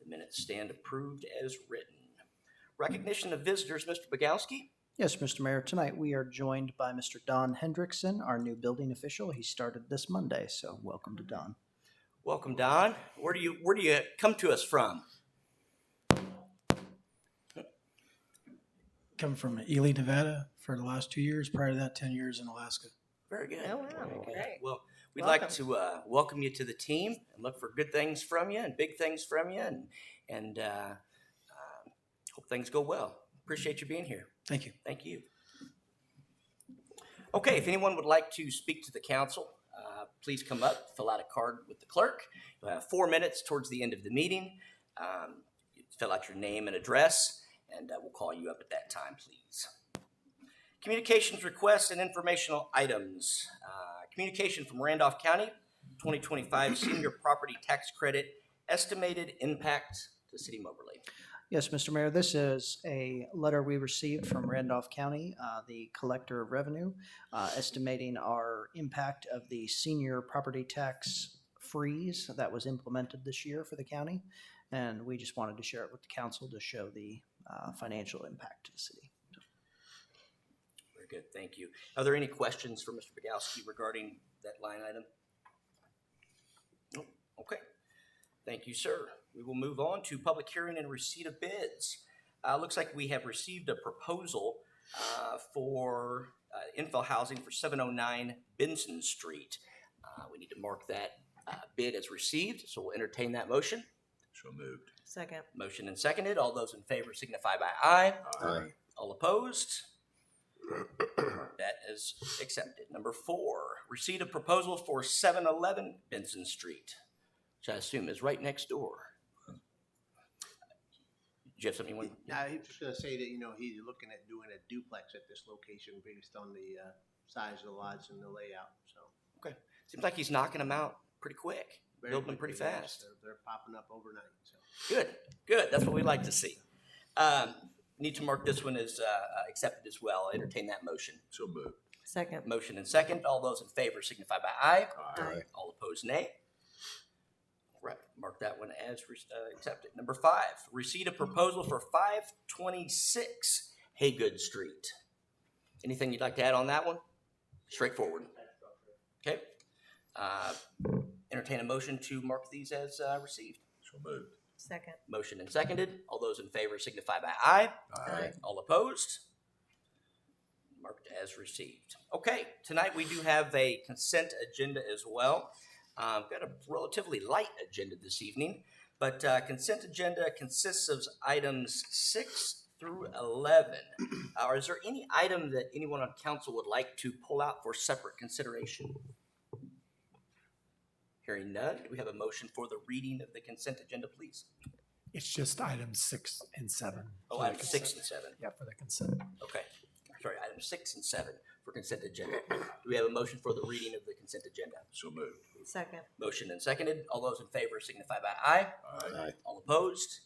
The minutes stand approved as written. Recognition of visitors, Mr. Bogowski. Yes, Mr. Mayor, tonight we are joined by Mr. Don Hendrickson, our new building official. He started this Monday, so welcome to Don. Welcome, Don. Where do you come to us from? Come from Ely, Nevada for the last 2 years. Prior to that, 10 years in Alaska. Very good. Oh, wow. Very good. Great. Well, we'd Welcome. like to welcome you to the team and look for good things from you and big things from you, and hope things go well. Appreciate you being here. Thank you. Thank you. Okay, if anyone would like to speak to the council, please come up, fill out a card with the clerk. You'll have 4 minutes towards the end of the meeting. Fill out your name and address, and we'll call you up at that time, please. Communications requests and informational items. Communication from Randolph County, 2025 Senior Property Tax Credit, estimated impact to City Moberly. Yes, Mr. Mayor, this is a letter we received from Randolph County, the collector of revenue, estimating our impact of the senior property tax freeze that was implemented this year for the county. And we just wanted to share it with the council to show the financial impact to the city. Very good, thank you. Are there any questions for Mr. Bogowski regarding that line item? Nope. Okay. Thank you, sir. We will move on to public hearing and receipt of bids. Looks like we have received a proposal for infill housing for 709 Benson Street. We need to mark that bid as received, so we'll entertain that motion. So moved. Second. Motion and seconded. All those in favor signify by aye. Aye. All opposed? That is accepted. Number 4, receipt of proposal for 711 Benson Street, which I assume is right next door. Do you have something you want? I was just gonna say that, he's looking at doing a duplex at this location based on the size of the lots and the layout, so. Okay. Seems like he's knocking them out pretty quick, very building them pretty quickly, yes. fast. They're popping up overnight, so. Good. That's what we like to see. Need to mark this one as accepted as well. Entertain that motion. So moved. Second. Motion and second. All those in favor signify by aye. Aye. All opposed, nay. Right, mark that one as accepted. Number 5, receipt of proposal for 526 Haygood Street. Anything you'd like to add on that one? Straightforward. Okay. Entertain a motion to mark these as received. So moved. Second. Motion and seconded. All those in favor signify by aye. Aye. All opposed? Marked as received. Okay, tonight we do have a consent agenda as well. We've got a relatively light agenda this evening, but consent agenda consists of items 6 through 11. Is there any item that anyone on council would like to pull out for separate consideration? Hearing none, do we have a motion for the reading of the consent agenda, please? It's just items 6 and 7. Oh, items 6 and 7. Yeah, for the consent. Okay. Sorry, items 6 and 7 for consent agenda. Do we have a motion for the reading of the consent agenda? So moved. Second. Motion and seconded. All those in favor signify by aye. Aye. All opposed?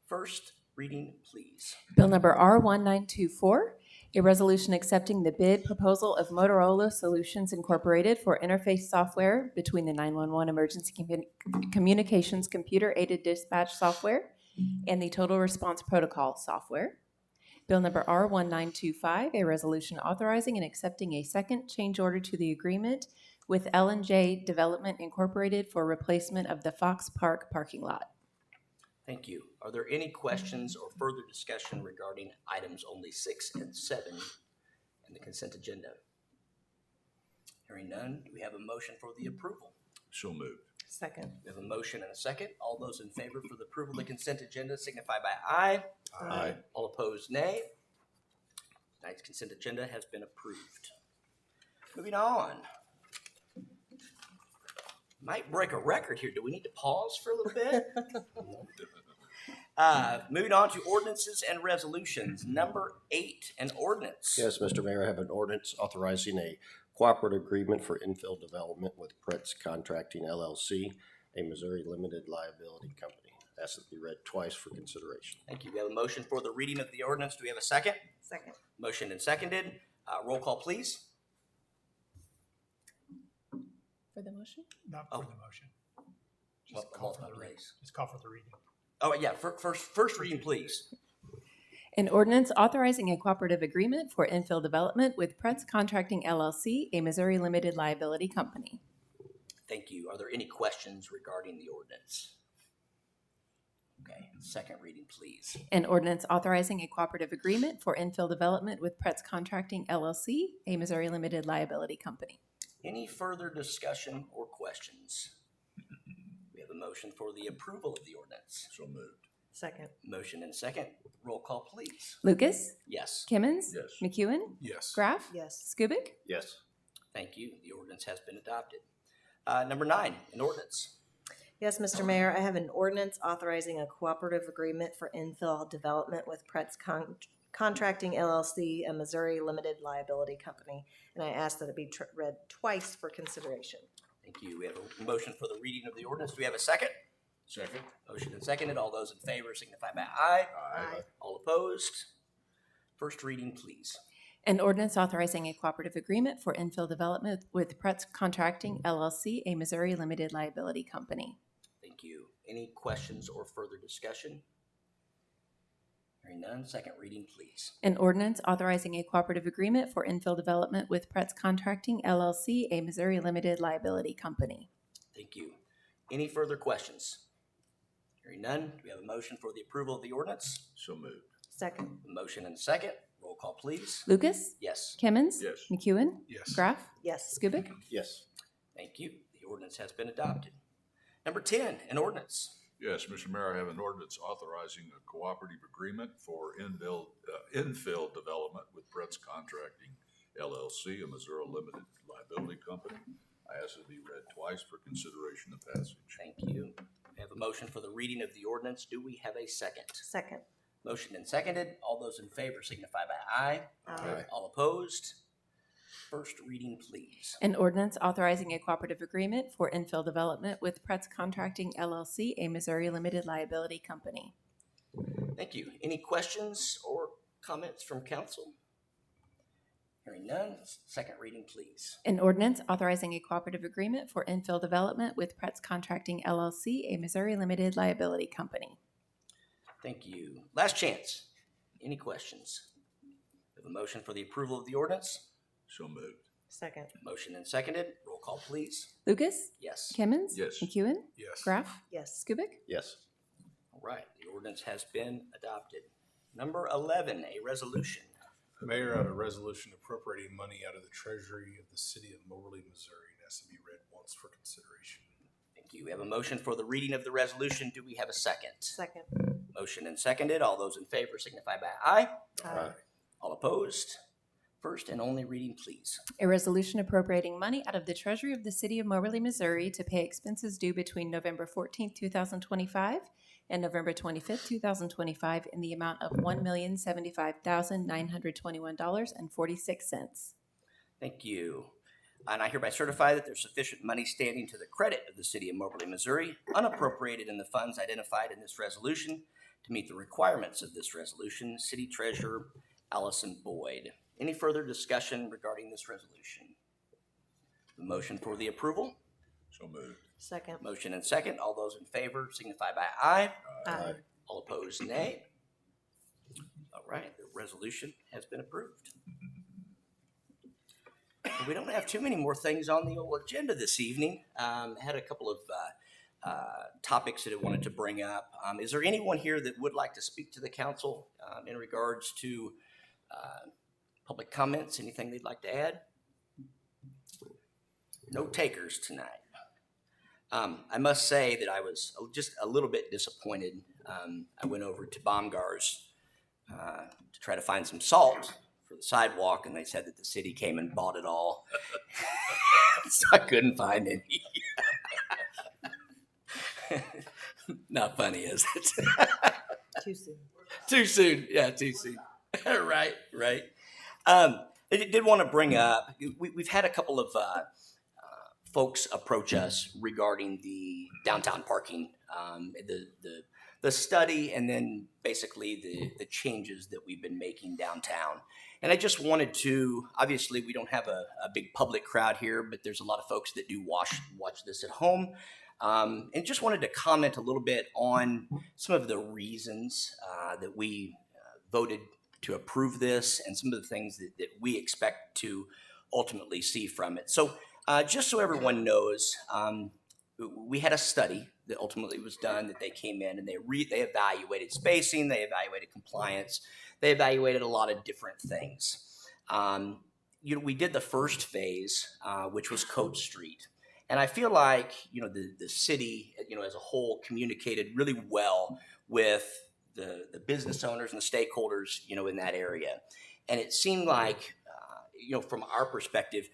First reading, please. Bill number R1924, a resolution accepting the bid proposal of Motorola Solutions Incorporated for interface software between the 911 Emergency Communications Computer-Aided Dispatch software and the Total Response Protocol software. Bill number R1925, a resolution authorizing and accepting a second change order to the agreement with L&J Development Incorporated for replacement of the Fox Park parking lot. Thank you. Are there any questions or further discussion regarding items only 6 and 7 in the consent agenda? Hearing none, do we have a motion for the approval? So moved. Second. We have a motion and a second. All those in favor for the approval of the consent agenda signify by aye. Aye. All opposed, nay. Tonight's consent agenda has been approved. Moving on. Might break a record here. Do we need to pause for a little bit? Moving on to ordinances and resolutions. Number 8, an ordinance. Yes, Mr. Mayor, I have an ordinance authorizing a cooperative agreement for infill development with Pretz Contracting LLC, a Missouri limited liability company. Asked to be read twice for consideration. Thank you. We have a motion for the reading of the ordinance. Do we have a second? Second. Motion and seconded. Roll call, please. For the motion? Not Oh. for the motion. Well, Just call for well, the reading. please. Just call for the reading. Oh, yeah, first reading, please. An ordinance authorizing a cooperative agreement for infill development with Pretz Contracting LLC, a Missouri limited liability company. Thank you. Are there any questions regarding the ordinance? Okay, second reading, please. An ordinance authorizing a cooperative agreement for infill development with Pretz Contracting LLC, a Missouri limited liability company. Any further discussion or questions? We have a motion for the approval of the ordinance. So moved. Second. Motion and second. Roll call, please. Lucas, Yes. Kimmons, Yes. McEwen, Yes. Graff, Yes. Skubic. Yes. Thank you. The ordinance has been adopted. Number 9, an ordinance. Yes, Mr. Mayor, I have an ordinance authorizing a cooperative agreement for infill development with Pretz Contracting LLC, a Missouri limited liability company. And I ask that it be read twice for consideration. Thank you. We have a motion for the reading of the ordinance. Do we have a second? Second. Motion and seconded. All those in favor signify by aye. Aye. All opposed? First reading, please. An ordinance authorizing a cooperative agreement for infill development with Pretz Contracting LLC, a Missouri limited liability company. Thank you. Any questions or further discussion? Hearing none, second reading, please. An ordinance authorizing a cooperative agreement for infill development with Pretz Contracting LLC, a Missouri limited liability company. Thank you. Any further questions? Hearing none, do we have a motion for the approval of the ordinance? So moved. Second. A motion and second. Roll call, please. Lucas, Yes. Kimmons, Yes. McEwen, Yes. Graff, Yes. Skubic. Yes. Thank you. The ordinance has been adopted. Number 10, an ordinance. Yes, Mr. Mayor, I have an ordinance authorizing a cooperative agreement for infill development with Pretz Contracting LLC, a Missouri limited liability company. I ask it be read twice for consideration and passage. Thank you. We have a motion for the reading of the ordinance. Do we have a second? Second. Motion and seconded. All those in favor signify by aye. Aye. All opposed? First reading, please. An ordinance authorizing a cooperative agreement for infill development with Pretz Contracting LLC, a Missouri limited liability company. Thank you. Any questions or comments from council? Hearing none, second reading, please. An ordinance authorizing a cooperative agreement for infill development with Pretz Contracting LLC, a Missouri limited liability company. Thank you. Last chance. Any questions? We have a motion for the approval of the ordinance. So moved. Second. Motion and seconded. Roll call, please. Lucas, Yes. Kimmons, Yes. McEwen, Yes. Graff, Yes. Skubic. Yes. All right. The ordinance has been adopted. Number 11, a resolution. Mayor, on a resolution appropriating money out of the treasury of the city of Moberly, Missouri, it has to be read once for consideration. Thank you. We have a motion for the reading of the resolution. Do we have a second? Second. Motion and seconded. All those in favor signify by aye. Aye. All opposed? First and only reading, please. A resolution appropriating money out of the treasury of the city of Moberly, Missouri to pay expenses due between November 14th, 2025 and November 25th, 2025 in the amount of $1,075,921.46. Thank you. And I hereby certify that there's sufficient money standing to the credit of the city of Moberly, Missouri, unappropriated in the funds identified in this resolution to meet the requirements of this resolution. City Treasurer Allison Boyd. Any further discussion regarding this resolution? The motion for the approval. So moved. Second. Motion and second. All those in favor signify by aye. Aye. All opposed, nay. All right, the resolution has been approved. We don't have too many more things on the old agenda this evening. Had a couple of topics that I wanted to bring up. Is there anyone here that would like to speak to the council in regards to public comments? Anything they'd like to add? No takers tonight. I must say that I was just a little bit disappointed. I went over to Baumgar's to try to find some salt for the sidewalk, and they said that the city came and bought it all. So I couldn't find any. Not funny, is it? Too soon. Too soon. Yeah, too soon. Right. I did want to bring up, we've had a couple of folks approach us regarding the downtown parking, the study, and then basically the changes that we've been making downtown. And I just wanted to, obviously we don't have a big public crowd here, but there's a lot of folks that do watch this at home. And just wanted to comment a little bit on some of the reasons that we voted to approve this and some of the things that we expect to ultimately see from it. So just so everyone knows, we had a study that ultimately was done that they came in and they evaluated spacing, they evaluated compliance, they evaluated a lot of different things. We did the first phase, which was Coach Street. And I feel like, the city, as a whole communicated really well with the business owners and the stakeholders, in that area. And it seemed like, from our perspective,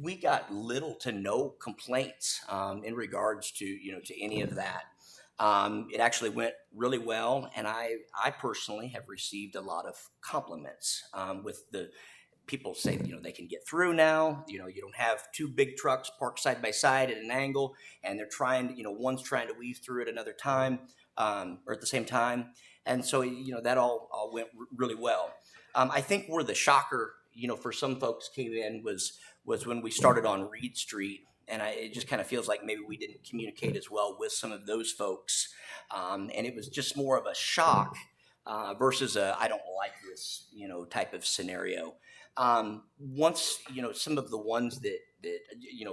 we got little to no complaints in regards to, to any of that. It actually went really well. And I personally have received a lot of compliments with the people say, they can get through now. You don't have two big trucks parked side by side at an angle, and they're trying, one's trying to weave through at another time or at the same time. And so, that all went really well. I think where the shocker, for some folks came in was when we started on Reed Street. And it just kind of feels like maybe we didn't communicate as well with some of those folks. And it was just more of a shock versus I don't like this, type of scenario. Once, some of the ones that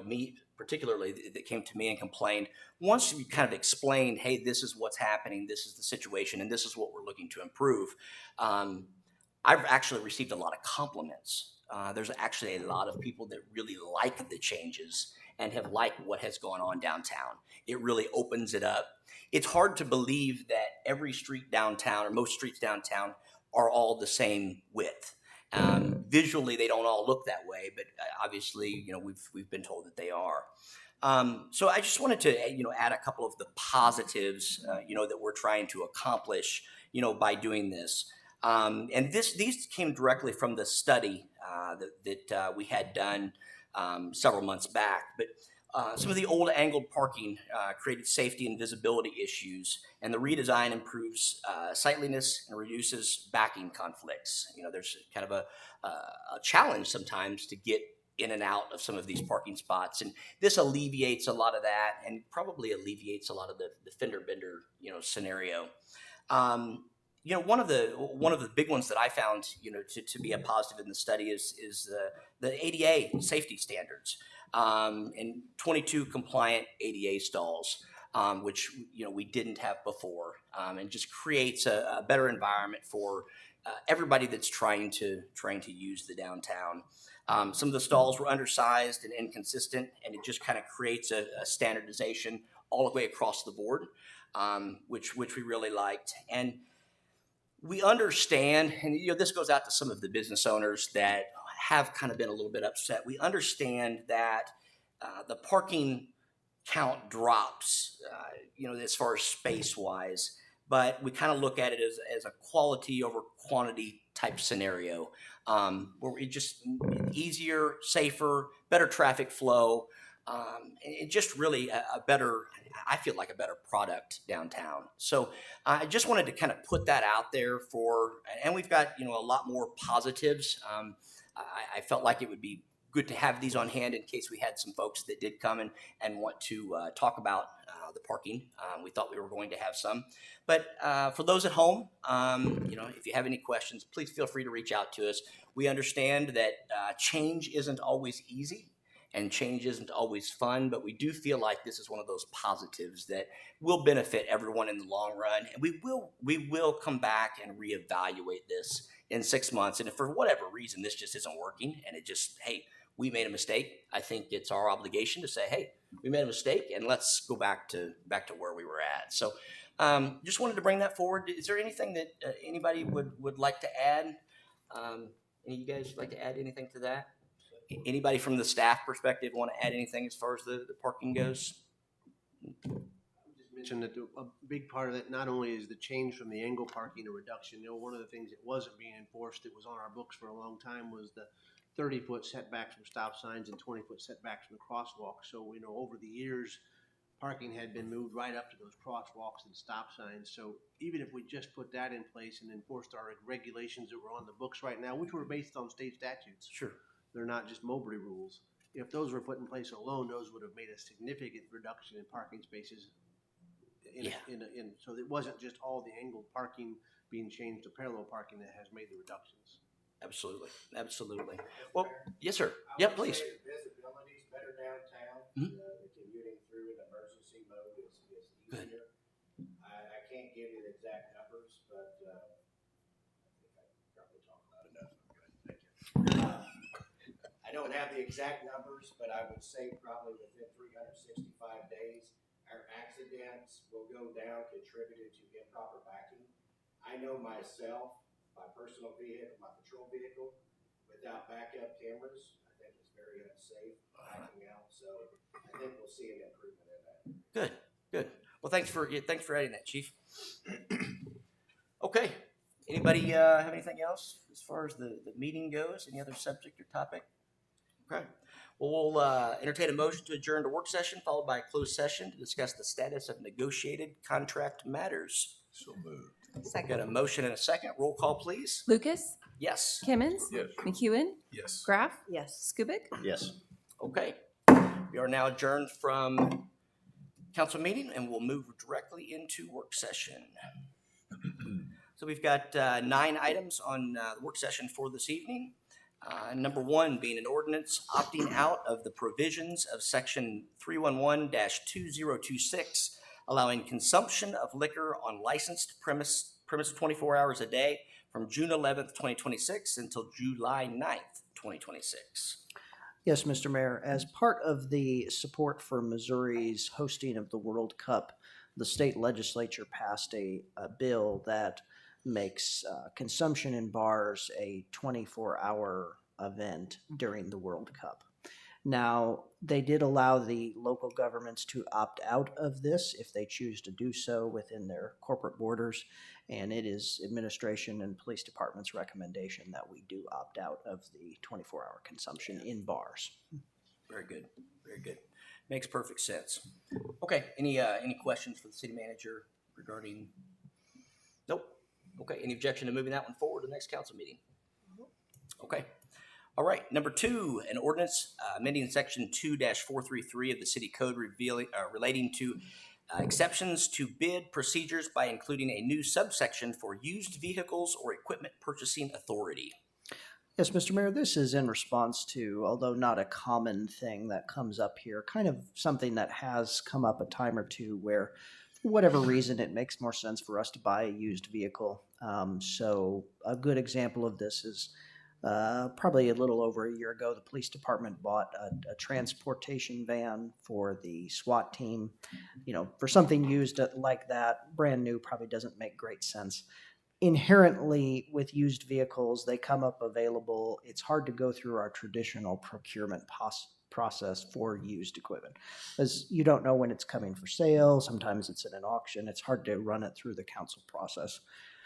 me particularly that came to me and complained, once we kind of explained, hey, this is what's happening, this is the situation, and this is what we're looking to improve, I've actually received a lot of compliments. There's actually a lot of people that really like the changes and have liked what has gone on downtown. It really opens it up. It's hard to believe that every street downtown or most streets downtown are all the same width. Visually, they don't all look that way, but obviously, we've been told that they are. So I just wanted to, add a couple of the positives, that we're trying to accomplish, by doing this. And these came directly from the study that we had done several months back. But some of the old angled parking created safety and visibility issues, and the redesign improves sightliness and reduces backing conflicts. There's kind of a challenge sometimes to get in and out of some of these parking spots, and this alleviates a lot of that, and probably alleviates a lot of the fender bender scenario. One of the big ones that I found to be a positive in the study is the ADA safety standards and 22 compliant ADA stalls, which we didn't have before, and just creates a better environment for everybody that's trying to use the downtown. Some of the stalls were undersized and inconsistent, and it just kind of creates a standardization all the way across the board, which we really liked. And we understand, and this goes out to some of the business owners that have kind of been a little bit upset. We understand that the parking count drops, as far as space-wise, but we kind of look at it as a quality over quantity type scenario, where it just easier, safer, better traffic flow, and just really a better, I feel like a better product downtown. So I just wanted to kind of put that out there and we've got, a lot more positives. I felt like it would be good to have these on hand in case we had some folks that did come and want to talk about the parking. We thought we were going to have some. But for those at home, if you have any questions, please feel free to reach out to us. We understand that change isn't always easy and change isn't always fun, but we do feel like this is one of those positives that will benefit everyone in the long run. And we will come back and reevaluate this in 6 months. And if for whatever reason this just isn't working and hey, we made a mistake, I think it's our obligation to say, hey, we made a mistake and let's go back to where we were at. So just wanted to bring that forward. Is there anything that anybody would like to add? Any of you guys like to add anything to that? Anybody from the staff perspective want to add anything as far as the parking goes? Just mention that a big part of that not only is the change from the angle parking a reduction. One of the things that wasn't being enforced that was on our books for a long time was the 30-foot setbacks from stop signs and 20-foot setbacks from the crosswalks. So over the years, parking had been moved right up to those crosswalks and stop signs. So even if we just put that in place and enforced our regulations that were on the books right now, which were based on state statutes. Sure. They're not just Moberly rules. if those were put in place alone, those would have made a significant reduction in parking spaces. So it wasn't just all the angled parking being changed to parallel parking that has made the reductions. Absolutely, absolutely. Well, yes, sir. Yeah, please. Visibility's better downtown. Mhm. The commuting through an emergency mode is Good. easier. I can't give you the exact numbers, but I think I probably talked about enough. Okay, thank you. I don't have the exact numbers, but I would say probably within 365 days, our accidents will go down contributed to improper backing. I know myself, my personal vehicle, my patrol vehicle, without backup cameras, I think it's very unsafe backing out. So I think we'll see an improvement in that. Good, good. Well, thanks for adding that, Chief. Okay. Anybody have anything else as far as the meeting goes? Any other subject or topic? Okay. Well, we'll entertain a motion to adjourn to work session, followed by a closed session to discuss the status of negotiated contract matters. So moved. Got a motion and a second. Roll call, please. Lucas, Yes. Kimmons, Yes. McEwen, Yes. Graff, Yes. Skubic. Yes. Okay. We are now adjourned from council meeting and we'll move directly into work session. So we've got 9 items on the work session for this evening. Number 1 being an ordinance opting out of the provisions of section 311-2026, allowing consumption of liquor on licensed premise 24 hours a day from June 11th, 2026 until July 9th, 2026. Yes, Mr. Mayor, as part of the support for Missouri's hosting of the World Cup, the state legislature passed a bill that makes consumption in bars a 24-hour event during the World Cup. Now, they did allow the local governments to opt out of this if they choose to do so within their corporate borders, and it is administration and police department's recommendation that we do opt out of the 24-hour consumption in bars. Very good, very good. Makes perfect sense. Okay, any questions for the city manager regarding? Nope. Okay, any objection to moving that one forward to the next council meeting? Okay. All right, number 2, an ordinance amending section 2-433 of the city code relating to exceptions to bid procedures by including a new subsection for used vehicles or equipment purchasing authority. Yes, Mr. Mayor, this is in response to, although not a common thing that comes up here, kind of something that has come up a time or two where, for whatever reason, it makes more sense for us to buy a used vehicle. So a good example of this is probably a little over a year ago, the police department bought a transportation van for the SWAT team. You know, for something used like that, brand new probably doesn't make great sense. Inherently, with used vehicles, they come up available. It's hard to go through our traditional procurement process for used equipment, as you don't know when it's coming for sale. Sometimes it's in an auction. It's hard to run it through the council process.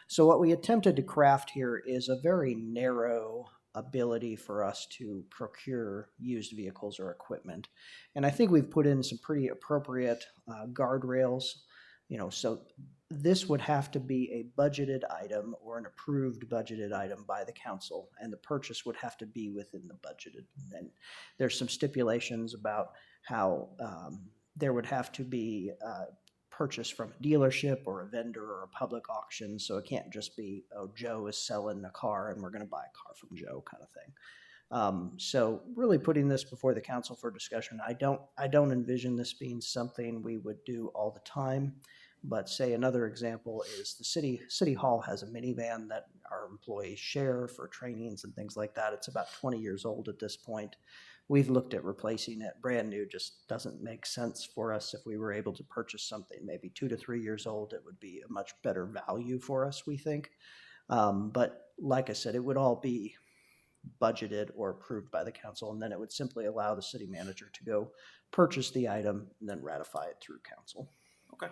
So what we attempted to craft here is a very narrow ability for us to procure used vehicles or equipment. And I think we've put in some pretty appropriate guardrails, so this would have to be a budgeted item or an approved budgeted item by the council, and the purchase would have to be within the budgeted. And there's some stipulations about how there would have to be purchase from a dealership or a vendor or a public auction. So it can't just be, oh, Joe is selling a car and we're going to buy a car from Joe kind of thing. So really putting this before the council for discussion. I don't envision this being something we would do all the time, but say another example is the city hall has a minivan that our employees share for trainings and things like that. It's about 20 years old at this point. We've looked at replacing it. Brand new just doesn't make sense for us. If we were able to purchase something maybe 2 to 3 years old, it would be a much better value for us, we think. But like I said, it would all be budgeted or approved by the council, and then it would simply allow the city manager to go purchase the item and then ratify it through council. Okay.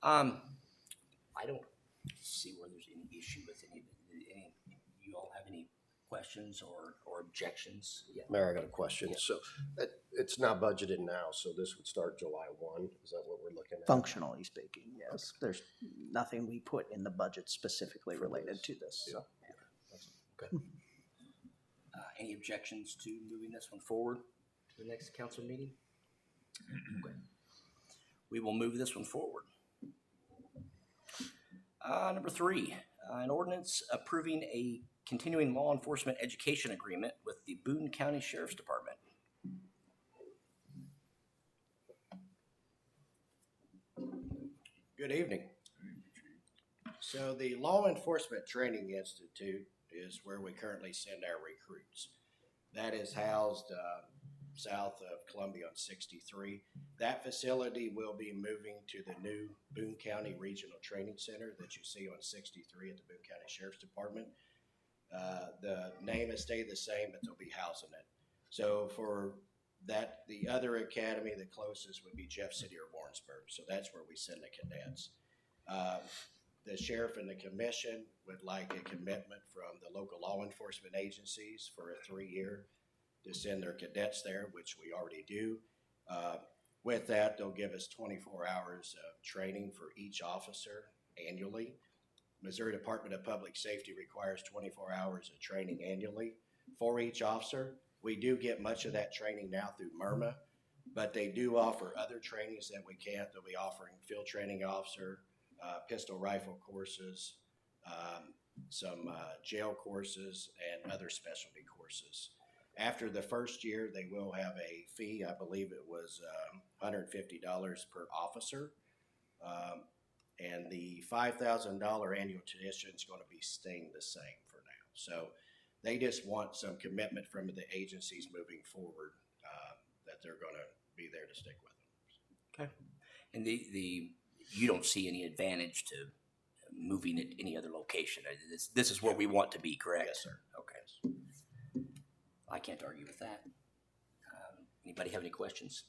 I don't see where there's any issue with any. You all have any questions or objections? Yeah. Mayor, I got a question. So it's not budgeted now, so this would start July 1. Is that what we're looking at? Functionally speaking, yes. There's nothing we put in the budget specifically related to this. Yeah. Okay. Any objections to moving this one forward to the next council meeting? Okay. We will move this one forward. Number 3, an ordinance approving a continuing law enforcement education agreement with the Boone County Sheriff's Department. Good evening. So the Law Enforcement Training Institute is where we currently send our recruits. That is housed south of Columbia on 63. That facility will be moving to the new Boone County Regional Training Center that you see on 63 at the Boone County Sheriff's Department. The name has stayed the same, but they'll be housing it. So for that, the other academy, the closest would be Jeff City or Warrensburg. So that's where we send the cadets. The sheriff and the commission would like a commitment from the local law enforcement agencies for a 3-year to send their cadets there, which we already do. With that, they'll give us 24 hours of training for each officer annually. Missouri Department of Public Safety requires 24 hours of training annually for each officer. We do get much of that training now through MIRMA, but they do offer other trainings that we can't. They'll be offering field training officer, pistol rifle courses, some jail courses, and other specialty courses. After the first year, they will have a fee. I believe it was $150 per officer. And the $5,000 annual tuition is going to be staying the same for now. So they just want some commitment from the agencies moving forward that they're going to be there to stick with them. Okay. And you don't see any advantage to moving it any other location. This is where we want to be, correct? Yes, sir. Okay. I can't argue with that. Anybody have any questions?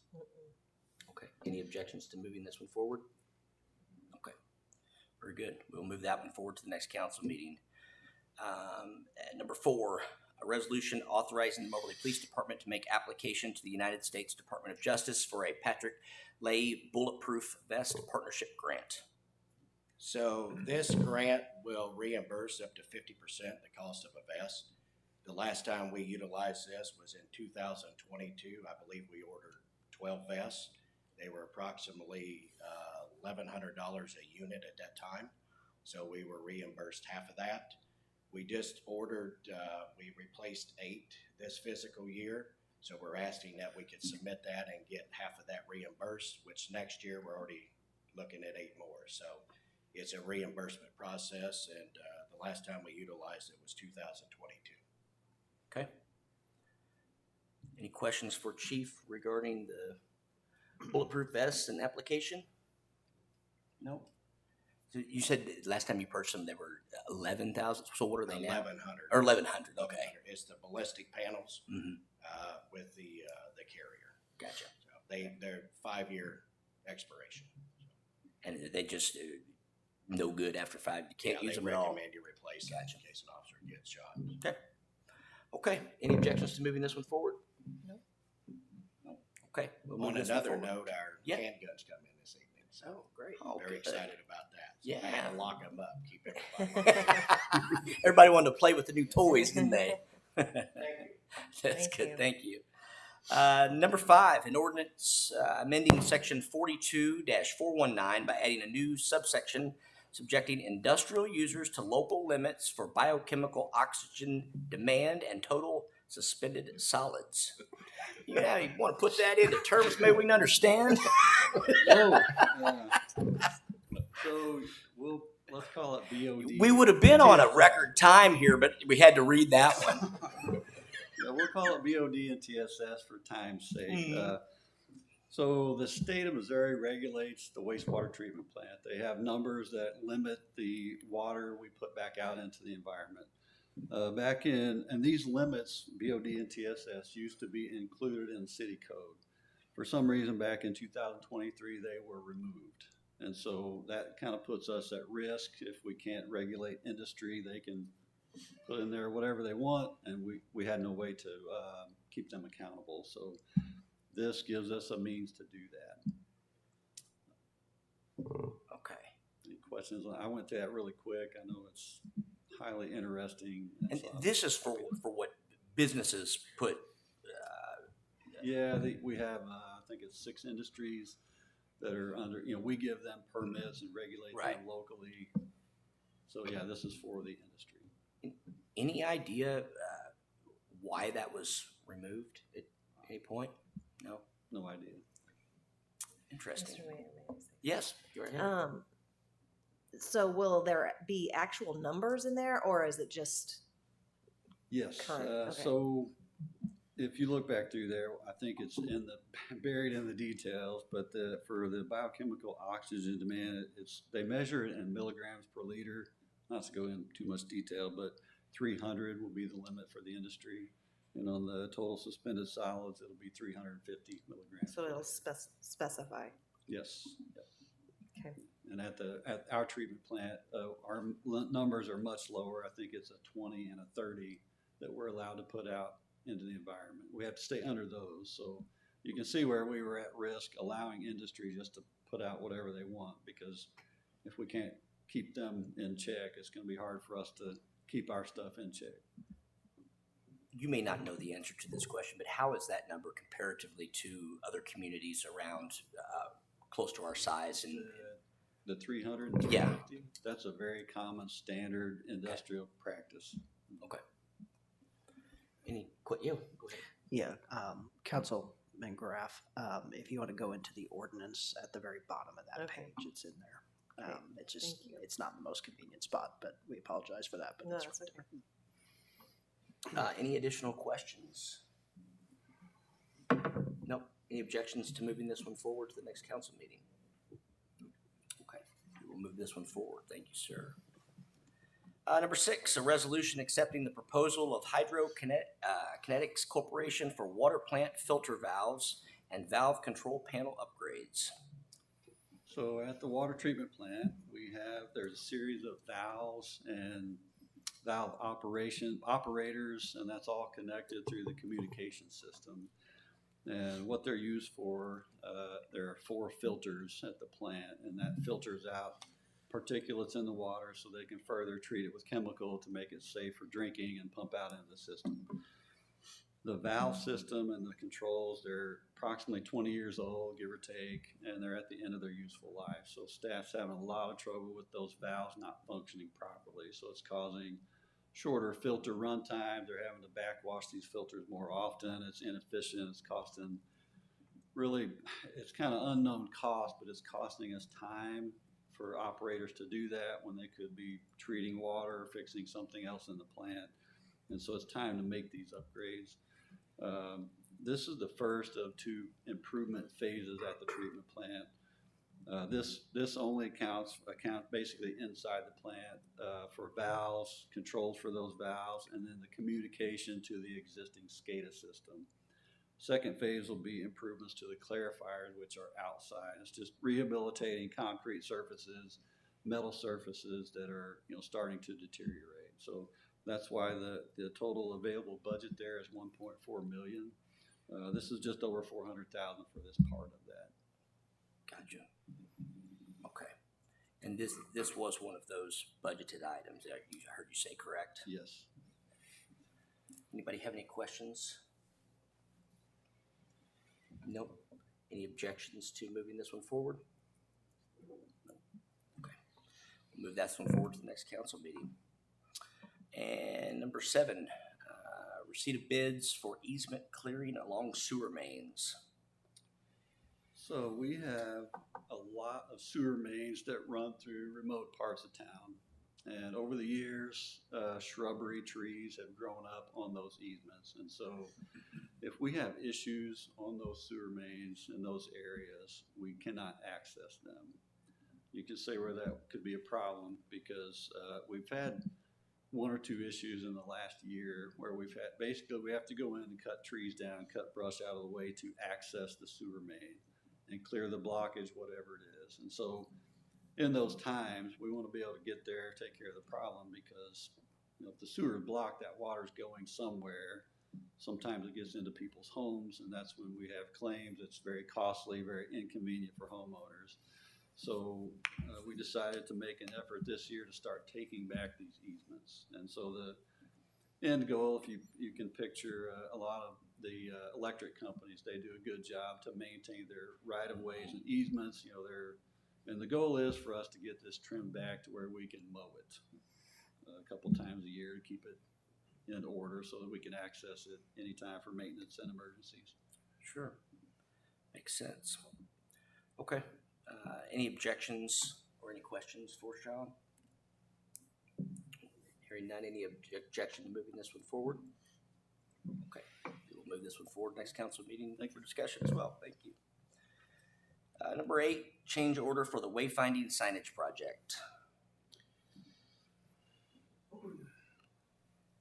Okay. Any objections to moving this one forward? Okay. Very good. We'll move that one forward to the next council meeting. And number 4, a resolution authorizing the Moberly Police Department to make application to the United States Department of Justice for a Patrick Lay Bulletproof Vest Partnership Grant. So this grant will reimburse up to 50% the cost of a vest. The last time we utilized this was in 2022. I believe we ordered 12 vests. They were approximately $1,100 a unit at that time. So we were reimbursed half of that. We just ordered, we replaced 8 this fiscal year. So we're asking that we could submit that and get half of that reimbursed, which next year we're already looking at 8 more. So it's a reimbursement process, and the last time we utilized it was 2022. Okay. Any questions for Chief regarding the bulletproof vests and application? No? So you said last time you purchased them, they were 11,000. So what are they now? 1,100. Or 1,100. Okay. It's the ballistic panels Mm-hmm. with the carrier. Gotcha. So they're 5-year expiration. And they just no good after 5. You can't use they them at all. recommend you replace them Gotcha. in case an officer gets shot. Okay. Okay. Any objections to moving this one forward? No. No. Okay. We'll move On this one another forward. note, our Yeah. handguns come in this evening. So Oh, great. very excited about that. So Yeah. I had to lock them up, keep everybody. Everybody wanted to play with the new toys, didn't they? Thank you. That's Thank good. you. Thank you. Number 5, an ordinance amending section 42-419 by adding a new subsection subjecting industrial users to local limits for biochemical oxygen demand and total suspended solids. You want to put that into terms maybe we can understand? So let's call it BOD. We would have been on a record time here, but we had to read that one. Yeah, we'll call it BOD and TSS for time's sake. So the state of Missouri regulates the wastewater treatment plant. They have numbers that limit the water we put back out into the environment. And these limits, BOD and TSS, used to be included in city code. For some reason, back in 2023, they were removed. And so that kind of puts us at risk. If we can't regulate industry, they can put in there whatever they want, and we had no way to keep them accountable. So this gives us a means to do that. Okay. Any questions? I went through that really quick. I know it's highly interesting. And this is for what businesses put, Yeah, we have, I think it's 6 industries that are under, we give them permits and regulate Right. them locally. So yeah, this is for the industry. any idea why that was removed at any point? No? No idea. Interesting. Mr. Mayor, may I say? Yes, go right ahead. So will there be actual numbers in there, or is it just, Yes, Current, okay. so if you look back through there, I think it's buried in the details, but for the biochemical oxygen demand, they measure it in milligrams per liter. Not to go into too much detail, but 300 will be the limit for the industry. And on the total suspended solids, it'll be 350 milligrams. so it'll specify? Yes. Yep. Okay. And at our treatment plant, our numbers are much lower. I think it's a 20 and a 30 that we're allowed to put out into the environment. We have to stay under those. So you can see where we were at risk allowing industry just to put out whatever they want, because if we can't keep them in check, it's going to be hard for us to keep our stuff in check. You may not know the answer to this question, but how is that number comparatively to other communities around close to our size? And The 300 and Yeah. 350, that's a very common standard industrial practice. okay. Yeah, go ahead. Yeah, Councilman Graff, if you want to go into the ordinance at the very bottom of that Okay. page, it's in there. Okay, It's just, thank you. it's not the most convenient spot, but we apologize for that, but No, it's that's right okay. there. Any additional questions? Nope. Any objections to moving this one forward to the next council meeting? Okay, we will move this one forward. Thank you, sir. Number 6, a resolution accepting the proposal of Hydrokinetics Corporation for water plant filter valves and valve control panel upgrades. So at the water treatment plant, there's a series of valves and valve operators, and that's all connected through the communication system. And what they're used for, there are 4 filters at the plant, and that filters out particulates in the water so they can further treat it with chemical to make it safe for drinking and pump out into the system. The valve system and the controls, they're approximately 20 years old, give or take, and they're at the end of their useful life. So staff's having a lot of trouble with those valves not functioning properly. So it's causing shorter filter run time. They're having to backwash these filters more often. It's inefficient. It's costing it's kind of unknown cost, but it's costing us time for operators to do that when they could be treating water, fixing something else in the plant. And so it's time to make these upgrades. This is the first of 2 improvement phases at the treatment plant. This only account basically inside the plant for valves, controls for those valves, and then the communication to the existing SCADA system. Second phase will be improvements to the clarifiers, which are outside. It's just rehabilitating concrete surfaces, metal surfaces that are starting to deteriorate. So that's why the total available budget there is $1.4 million. This is just over $400,000 for this part of that. Gotcha. Okay. And this was one of those budgeted items. I heard you say correct. Yes. Anybody have any questions? Nope. Any objections to moving this one forward? No. Okay. We'll move that one forward to the next council meeting. And number 7, receipt of bids for easement clearing along sewer mains. So we have a lot of sewer mains that run through remote parts of town. And over the years, shrubbery trees have grown up on those easements. And so if we have issues on those sewer mains in those areas, we cannot access them. You can say where that could be a problem because we've had 1 or 2 issues in the last year where we have to go in and cut trees down, cut brush out of the way to access the sewer main and clear the blockage, whatever it is. And so in those times, we want to be able to get there, take care of the problem, because if the sewer is blocked, that water's going somewhere. Sometimes it gets into people's homes, and that's when we have claims. It's very costly, very inconvenient for homeowners. So we decided to make an effort this year to start taking back these easements. And so end goal, if you can picture a lot of the electric companies, they do a good job to maintain their right-of-ways and easements, and the goal is for us to get this trimmed back to where we can mow it a couple times a year to keep it in order so that we can access it anytime for maintenance and emergencies. Sure. Makes sense. Okay. Any objections or any questions for Sean? Hearing none, any objection to moving this one forward? Okay, we'll move this one forward next council meeting for discussion as well. Thank you. Number 8, change order for the wayfinding signage project.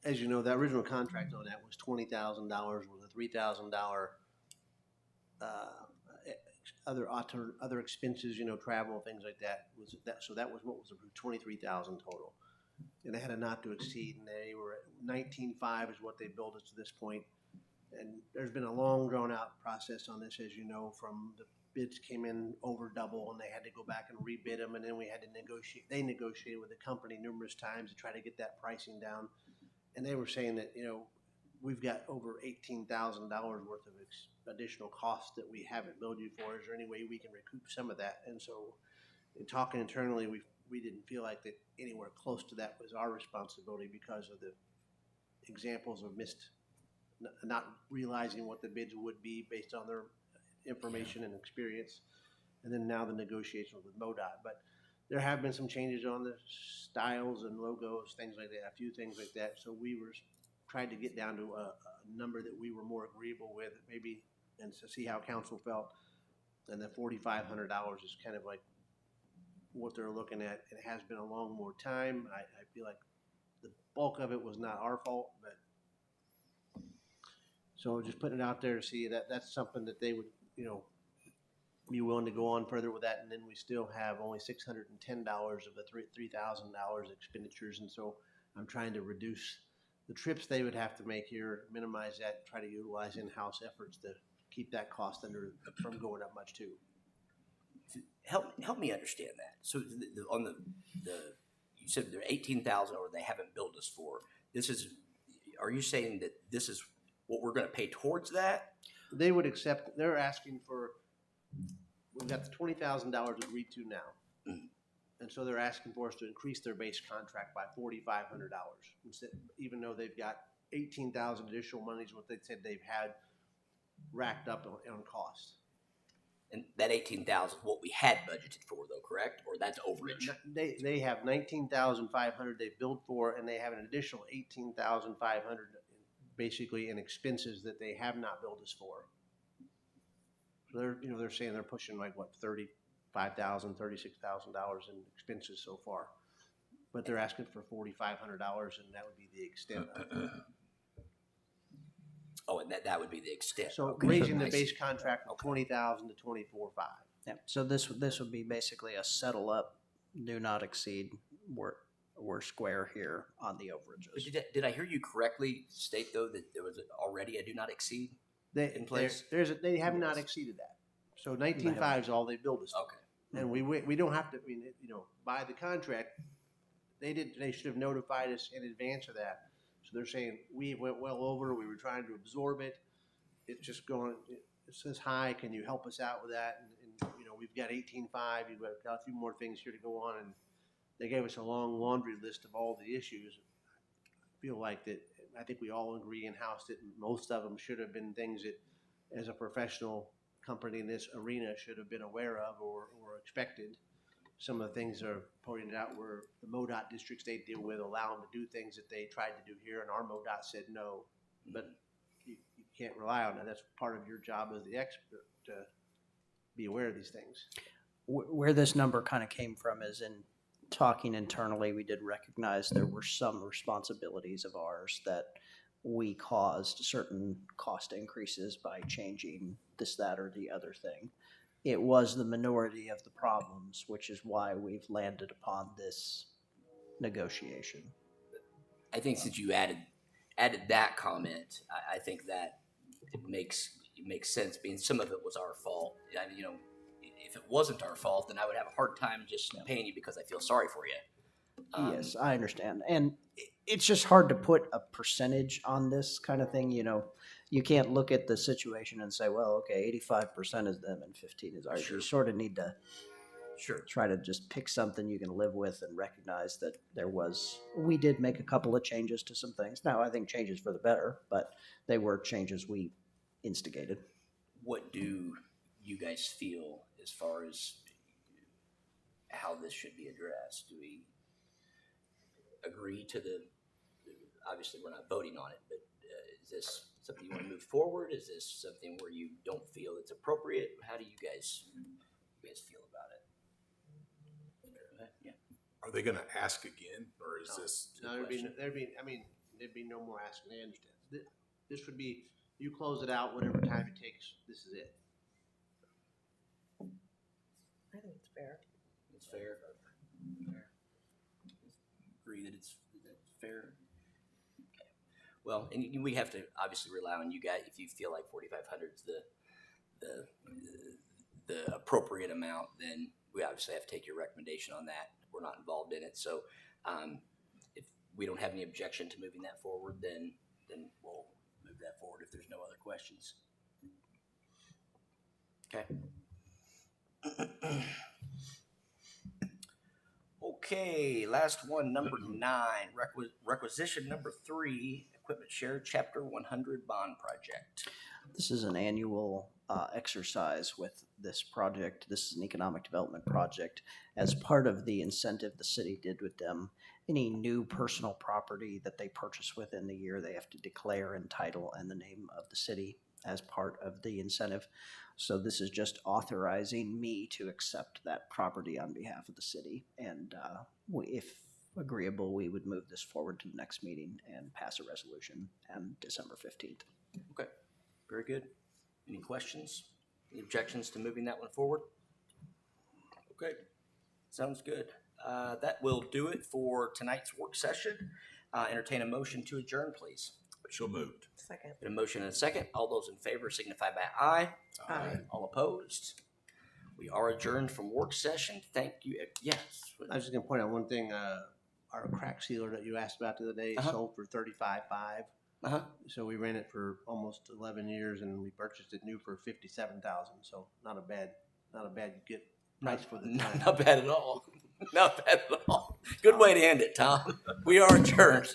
As you know, the original contract on that was $20,000 with a $3,000 other expenses, travel, things like that. So that was what was approved, $23,000 total. And they had a not to exceed, and they were at 19.5 is what they billed us to this point. And there's been a long drawn out process on this, as you know, from the bids came in over double and they had to go back and rebid them, and then we had to negotiate. They negotiated with the company numerous times to try to get that pricing down. And they were saying that, we've got over $18,000 worth of additional costs that we haven't billed you for. Is there any way we can recoup some of that? And so in talking internally, we didn't feel like that anywhere close to that was our responsibility because of the examples of not realizing what the bids would be based on their information and experience. And then now the negotiations with MoDOT. But there have been some changes on the styles and logos, things like that, a few things like that. So we were trying to get down to a number that we were more agreeable with, maybe, and to see how council felt. And the $4,500 is kind of like what they're looking at. It has been a long more time. I feel like the bulk of it was not our fault, but so just putting it out there to see that that's something that they would, be willing to go on further with that. And then we still have only $610 of the $3,000 expenditures. And so I'm trying to reduce the trips they would have to make here, minimize that, try to utilize in-house efforts to keep that cost from going up much too. Help me understand that. So on the you said they're 18,000 or they haven't billed us for. Are you saying that this is what we're going to pay towards that? They would accept. They're asking for. We've got the $20,000 agreed to now, and so they're asking for us to increase their base contract by $4,500. Even though they've got 18,000 additional monies, what they said they've had racked up on cost. And that 18,000 what we had budgeted for, though, correct? Or that's overage? They have 19,500 they billed for, and they have an additional 18,500 basically in expenses that they have not billed us for. So they're saying they're pushing like what $35,000, $36,000 in expenses so far, but they're asking for $4,500, and that would be the extent of it. Oh, and that would be the extent. So Okay. raising the Nice. base contract from 20,000 to 24,500. Yeah, so this would be basically a settle up, do not exceed. We're square here on the overages. But did I hear you correctly state, though, that there was already a do not exceed? In place? They have not exceeded that. So 19.5 is all they billed us. Okay. And we don't have to, by the contract, they should have notified us in advance of that. So they're saying, we went well over, we were trying to absorb it. It's just going, it says, hi, can you help us out with that? And we've got 18.5, you've got a few more things here to go on. And they gave us a long laundry list of all the issues. I feel like that, I think we all agree in-house that most of them should have been things that, as a professional company in this arena, should have been aware of or expected. Some of the things are pointed out where the MoDOT districts they deal with allow them to do things that they tried to do here, and our MoDOT said no. But you can't rely on that. That's part of your job as the expert to be aware of these things. Where this number kind of came from is in talking internally, we did recognize there were some responsibilities of ours that we caused certain cost increases by changing this, that, or the other thing. It was the minority of the problems, which is why we've landed upon this negotiation. I think since you added that comment, I think that it makes sense, being some of it was our fault. If it wasn't our fault, then I would have a hard time just paying you because I feel sorry for you. Yes, I understand. And it's just hard to put a percentage on this kind of thing, you know. You can't look at the situation and say, well, okay, 85% is them and 15 is ours. You sort of need to Sure. try to just pick something you can live with and recognize that we did make a couple of changes to some things. Now, I think changes for the better, but they were changes we instigated. What do you guys feel as far as how this should be addressed? Do we agree to obviously we're not voting on it, but is this something you want to move forward? Is this something where you don't feel it's appropriate? How do you guys feel about it? Yeah. Are they gonna ask again, or is this? No, there'd be no more asking. I understand. This would be, you close it out, whatever time it takes, this is it. I think it's fair. It's fair. Agree that it's fair. Okay. Well, and we have to obviously rely on you guys. If you feel like 4,500 is the appropriate amount, then we obviously have to take your recommendation on that. We're not involved in it, so if we don't have any objection to moving that forward, then we'll move that forward if there's no other questions. Okay. Okay, last one, number 9, requisition number 3, equipment share, chapter 100 bond project. This is an annual exercise with this project. This is an economic development project. As part of the incentive the city did with them, any new personal property that they purchase within the year, they have to declare and title and the name of the city as part of the incentive. So this is just authorizing me to accept that property on behalf of the city. And if agreeable, we would move this forward to the next meeting and pass a resolution on December 15th. Okay, very good. Any questions? Any objections to moving that one forward? Okay, sounds good. That will do it for tonight's work session. Entertain a motion to adjourn, please. So moved. Second. A motion and a second. All those in favor signify by aye. Aye. All opposed? We are adjourned from work session. Thank you. Yes. I was just gonna point out one thing, our crack sealer that you asked about the other day sold for $35,500. Uh-huh. So we ran it for almost 11 years and we purchased it new for $57,000. So not a bad get price for the time. Not bad at all. Not bad at all. Good way to end it, Tom. We are adjourned.